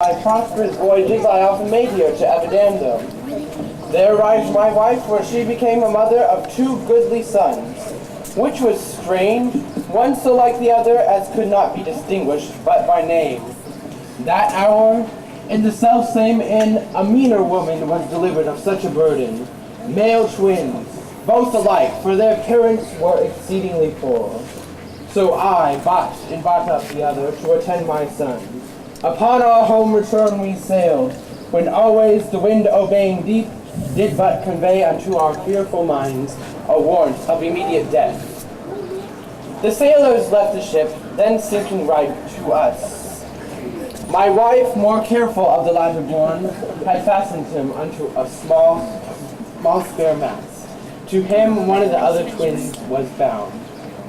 My prosperous voyages I often made here to Evidandum. There arrived my wife, where she became a mother of two goodly sons, which was strange, one so like the other as could not be distinguished but by name. That hour, in the selfsame inn, a meaner woman was delivered of such a burden, male twins, both alike, for their parents were exceedingly poor. So I bought up the other to attend my son. Upon our home return we sailed, when always the wind obeying deep did but convey unto our fearful minds a warrant of immediate death. The sailors left the ship, then sinking right to us. My wife, more careful of the latter born, had fastened him unto a small spare mast. To him one of the other twins was bound,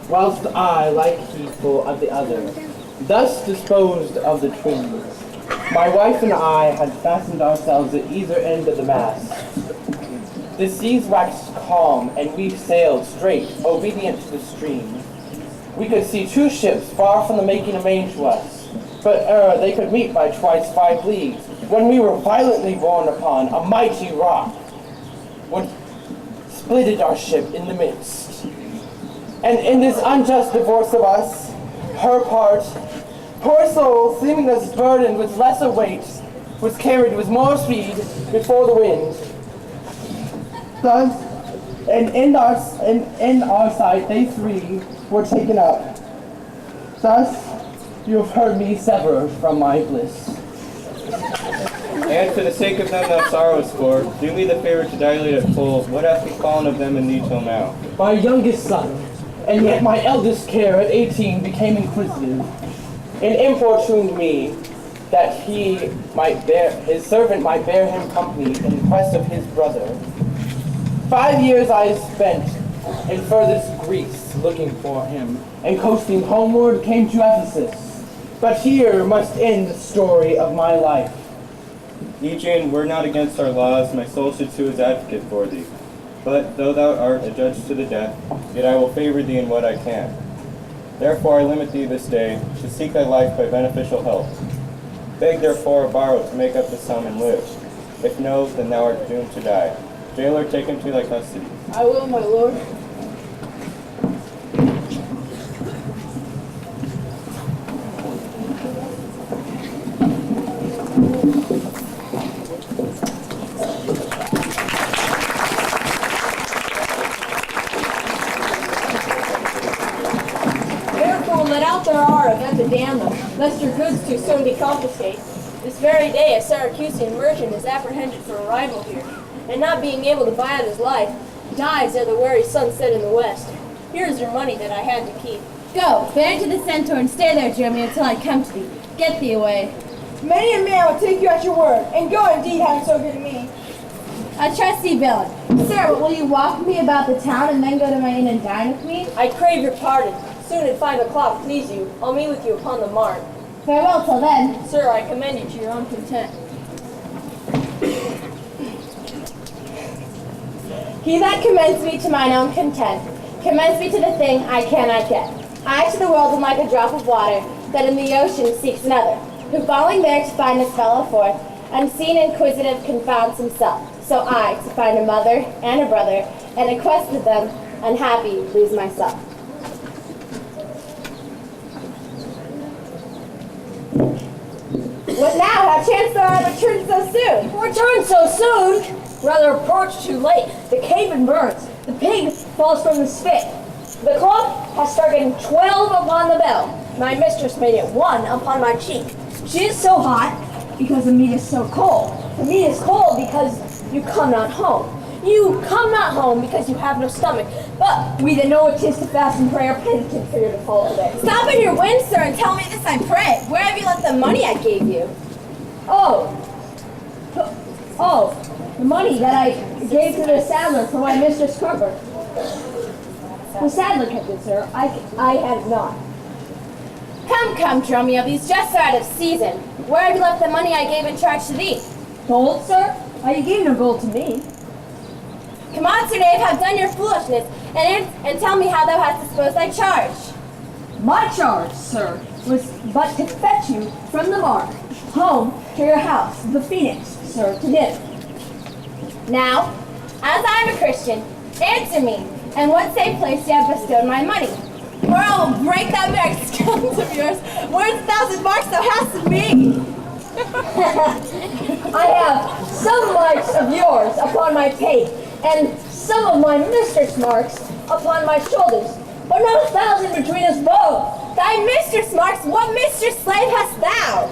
whilst I, like heedful of the other, thus disposed of the twins. My wife and I had fastened ourselves at either end of the mast. The seas waxed calm, and we sailed straight, obedient to the stream. We could see two ships far from the making amain to us, but ere they could meet by twice 5 leagues, when we were violently borne upon a mighty rock, which splitted our ship in the midst. And in this unjust divorce of us, her part, poor soul, seeming as burdened with lesser weight, was carried with more speed before the wind. Thus, and in our sight, they three were taken up. Thus, you have heard me sever from my bliss. And for the sake of them thou sorrowest for, do me the favor to dilate at full what hath befallen of them and thee till now. My youngest son, and yet my eldest care at 18 became inquisitive, and importuned me that his servant might bear him company in quest of his brother. 5 years I spent in furthest Greece looking for him, and coasting homeward came to Ephesus. But here must end the story of my life. Eugene, were not against our laws, my soul should sue as advocate for thee. But though thou art a judge to the death, yet I will favor thee in what I can. Therefore I limit thee this day to seek thy life by beneficial help. Beg therefore or borrow to make up the sum and live. If no, then thou art doomed to die. Jailer, take him to thy custody. I will, my lord. Therefore let out there are of Epidamnum, lest your goods too soon be confiscated. This very day a Syracusan merchant is apprehended for arrival here, and not being able to buy out his life, dies ere the weary sun set in the west. Here is your money that I had to keep. Go, bear to the centaur and stay there, Jeremy, until I come to thee. Get thee away. Many a man will take you at your word, and go indeed having so good to me. I trust thee, villain. Sir, but will you walk with me about the town and then go to my inn and dine with me? I crave your pardon. Soon at 5 o'clock, please you. I'll meet with you upon the mart. Farewell till then. Sir, I commend you to your own content. He that commends me to mine own content, commends me to the thing I cannot get. I to the world am like a drop of water, that in the ocean seeks another, who falling there to find his fellow forth, unseen inquisitive confounds himself. So I, to find a mother and a brother, and in quest of them, unhappy, lose myself. What now? How chance thou art returned so soon? Return so soon? Rather approach too late. The cavern burns. The pig falls from the spit. The clock has struck 12 upon the bell. My mistress made it 1 upon my cheek. She is so hot because the meat is so cold. The meat is cold because you come not home. You come not home because you have no stomach. But we that know it is to fast and pray are penitent for your default today. Stop in your wind, sir, and tell me this, I pray. Where have you left the money I gave you? Oh, the money that I gave to the saddler for my mistress Cooper. The saddler kept it, sir. I had not. Come, Dromio, these jests are out of season. Where have you left the money I gave in charge to thee? Gold, sir? You gave no gold to me. Come on, Sir Knave, have done your foolishness, and tell me how thou hast disposed thy charge. My charge, sir, was but to fetch you from the mark home to your house, the Phoenix, sir, to dinner. Now, as I am a Christian, answer me, and what safe place you have bestowed my money? Or I will break that merry skeleton of yours. Where's 1,000 marks thou hast of me? I have some marks of yours upon my pate, and some of my mistress marks upon my shoulders, but not 1,000 between us both. Thy mistress marks, what mistress slave hast thou?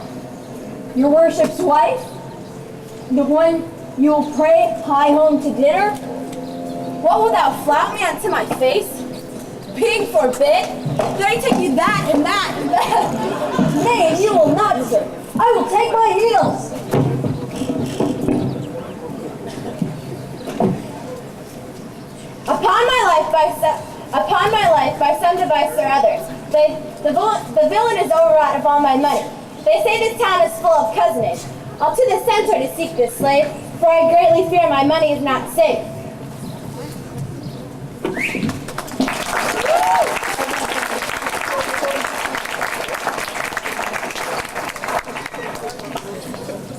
Your worship's wife, the one you will pray hie home to dinner. What wilt thou flout me unto my face? Being forbid? Did I take you that and that and that? Nay, you will not, sir. I will take my heels. Upon my life, by some device or others, the villain is overwrought of all my money. They say this town is full of cozenage. I'll to the center to seek this slave, for I greatly fear my money is not safe.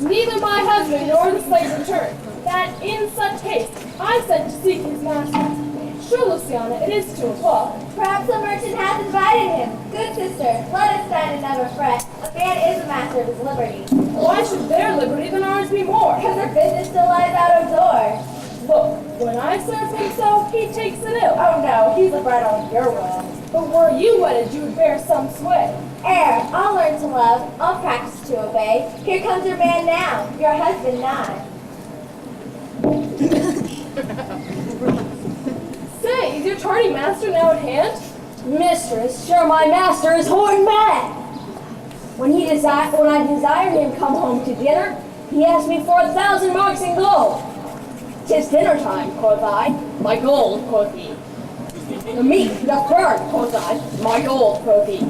Neither my husband nor the slave return, that in such case I sent to seek his master. Sure, Luciana, it is 2 o'clock. Perhaps the merchant has invited him. Good sister, let us stand and never fret. A man is a master of his liberty. Why should their liberty than ours be more? Because their business still lies out of doors. Look, when I serve him so, he takes it ill. Oh no, he's a right on your will. But were you wedded, you would bear some sway. I'll learn to love, I'll practice to obey. Here comes your man now, your husband nigh. Say, is your tardy master now at hand? Mistress, sure my master is horn mad. When I desired him come home to dinner, he asked me for 1,000 marks in gold. 'Tis dinner time, quoth I. My gold, quoth he. The meat doth burn, quoth I. My gold, quoth he.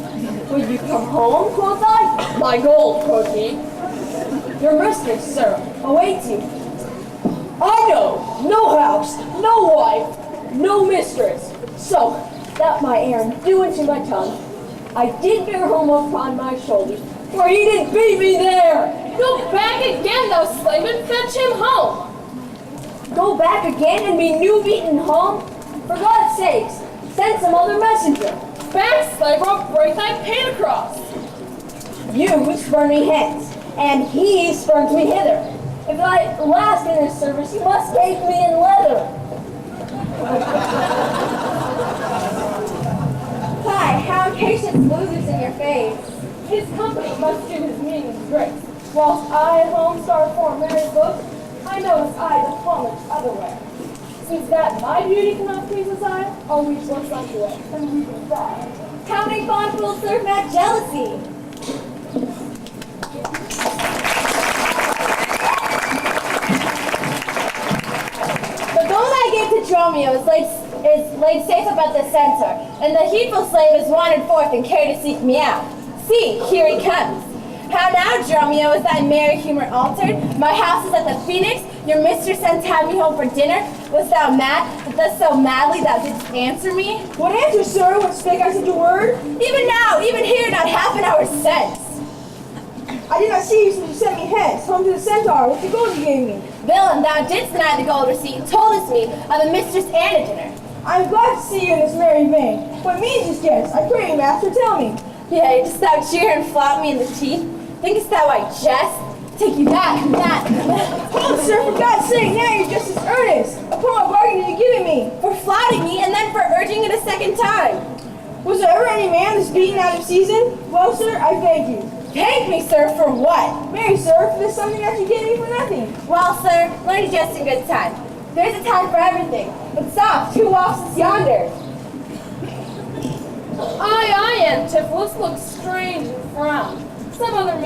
Will you come home, quoth I. My gold, quoth he. Your mistress, sir, awaits you. I know, no house, no wife, no mistress. So, that my errand due into my tongue, I did bear home upon my shoulders, for he did beat me there. Go back again, thou slave, and fetch him home. Go back again and be new beaten home? For God's sakes, send some other messenger. Back, slave, or I'll break thy pain across. You spurn me hence, and he spurns me hither. If I last in his service, you must take me in leather. Hi, how impatient losers in your face. His company must give his meanings grace. Whilst I at home starve for a merry book, I notice I the homage otherwhere. Since that my beauty cannot please his eye, I'll reach once unto it, and weep and die. How many fond fools serve mad jealousy? The gold I gave to Dromio is laid safe up at the center, and the heedful slave is wandered forth and carried to seek me out. See, here he comes. How now, Dromio, is thy merry humor altered? My house is at the Phoenix. Your mistress sent to have me home for dinner. Wast thou mad, that thus so madly thou didst answer me? What answer, sir? What spake I such a word? Even now, even here, not half an hour since. I did not see you since you sent me hence, home to the centaur, with the gold you gave me. Villain, thou didst deny the gold receipt and toldest me of a mistress and a dinner. I am glad to see you in this merry vein. What means this guest? I pray you, master, tell me. Yea, dost thou jeer and flout me in the teeth? Thinkest thou I jest? Take you that and that and that. Hold, sir, for God's sake, now you're just as earnest. Upon what bargain did you give it me? For flouting me and then for urging it a second time. Was there ever any man that's beaten out of season? Well, sir, I beg you. Thank me, sir, for what? Marry, sir, for this something that you gave me for nothing. Well, sir, learn to jest in good time. There's a time for everything. But stop, who walks us yonder? Antipholus looks strange and frowned. Some other